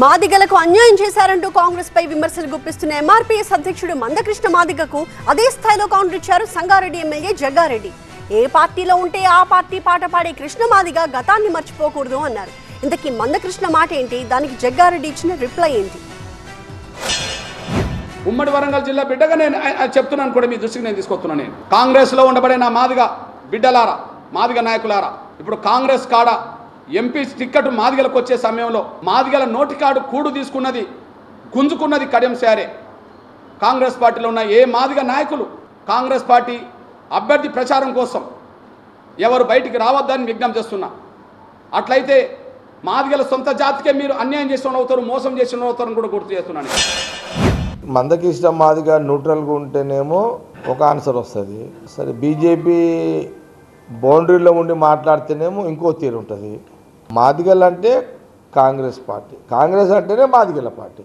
మాదిగలకు అన్యాయం చేశారంటూ కాంగ్రెస్ పై విమర్శలు గుప్పిస్తున్న ఎంఆర్పీఎస్ అధ్యక్షుడు మందకృష్ణ మాదిగకు అదే స్థాయిలో కౌంటర్ ఇచ్చారు సంగారెడ్డి ఎమ్మెల్యే జగ్గారెడ్డి. ఏ పార్టీలో ఉంటే ఆ పార్టీ పాట పాడే కృష్ణ మాదిగ గతాన్ని మర్చిపోకూడదు అన్నారు. ఇంతకీ మందకృష్ణ మాట ఏంటి, దానికి జగ్గారెడ్డి ఇచ్చిన రిప్లై ఏంటి? ఉమ్మడి వరంగల్ జిల్లా బిడ్డగా నేను చెప్తున్నాను కూడా, మీ దృష్టికి నేను తీసుకొస్తున్నాను. నేను కాంగ్రెస్లో ఉండబడే నా మాదిగ బిడ్డలారా, మాదిగ నాయకులారా, ఇప్పుడు కాంగ్రెస్ కాడ ఎంపీ టిక్కెట్ మాదిగలకు వచ్చే సమయంలో మాదిగల నోటికాడు కూడు తీసుకున్నది, గుంజుకున్నది కడియం సారే. కాంగ్రెస్ పార్టీలో ఉన్న ఏ మాదిగ నాయకులు కాంగ్రెస్ పార్టీ అభ్యర్థి ప్రచారం కోసం ఎవరు బయటికి రావద్దని విజ్ఞప్తి చేస్తున్నా. అట్లయితే మాదిగల సొంత జాతికే మీరు అన్యాయం చేసిన అవుతారు, మోసం చేసిన అవుతారని కూడా గుర్తు చేస్తున్నాను. మందకృష్ణ మాదిగ న్యూట్రల్గా ఉంటేనేమో ఒక ఆన్సర్ వస్తుంది. సరే, బీజేపీ బౌండరీలో ఉండి మాట్లాడితేనేమో ఇంకో తీరు ఉంటుంది. మాదిగలు అంటే కాంగ్రెస్ పార్టీ, కాంగ్రెస్ అంటేనే మాదిగల పార్టీ.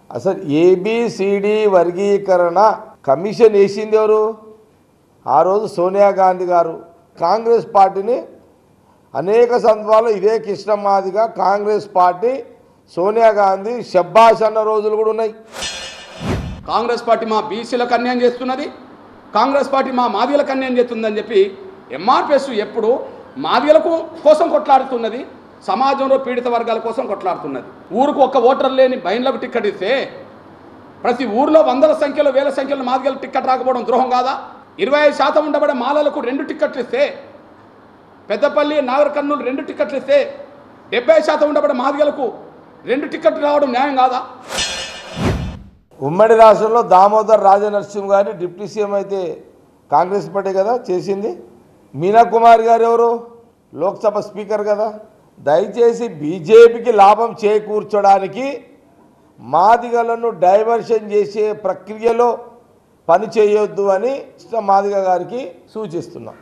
అసలు ఏబిసిడి వర్గీకరణ కమిషన్ వేసింది ఎవరు? ఆ రోజు సోనియా గాంధీ గారు. కాంగ్రెస్ పార్టీని అనేక సందర్భాల్లో ఇదే కృష్ణ మాదిగ కాంగ్రెస్ పార్టీ సోనియా గాంధీ షబ్బాష్ అన్న రోజులు కూడా ఉన్నాయి. కాంగ్రెస్ పార్టీ మా బీసీలకు అన్యాయం చేస్తున్నది, కాంగ్రెస్ పార్టీ మా మాదిగలకు అన్యాయం చేస్తుందని చెప్పి ఎంఆర్పిఎస్ ఎప్పుడు మాదిగలకు కోసం కొట్లాడుతున్నది, సమాజంలో పీడిత వర్గాల కోసం కొట్లాడుతున్నది. ఊరుకు ఒక్క ఓటర్ లేని బైన్లకు టిక్కెట్ ఇస్తే ప్రతి ఊర్లో వందల సంఖ్యలో వేల సంఖ్యలో మాదిగలకు టిక్కెట్ రాకపోవడం ద్రోహం కాదా? 25% ఉండబడే మాలలకు 2 టిక్కెట్లు ఇస్తే, పెద్దపల్లి నాగర్ కర్నూలు 2 టిక్కెట్లు ఇస్తే 70% ఉండబడే మాదిగలకు 2 టిక్కెట్లు రావడం న్యాయం కాదా? ఉమ్మడి రాష్ట్రంలో దామోదర్ రాజనరసింహ గారిని డిప్యూటీ సీఎం అయితే కాంగ్రెస్ పార్టీ కదా చేసింది. మీనా కుమార్ గారు ఎవరు? లోక్సభ స్పీకర్ కదా. దయచేసి బీజేపీకి లాభం చేకూర్చడానికి మాదిగలను డైవర్షన్ చేసే ప్రక్రియలో పని చేయొద్దు అని మాదిగ గారికి సూచిస్తున్నాం.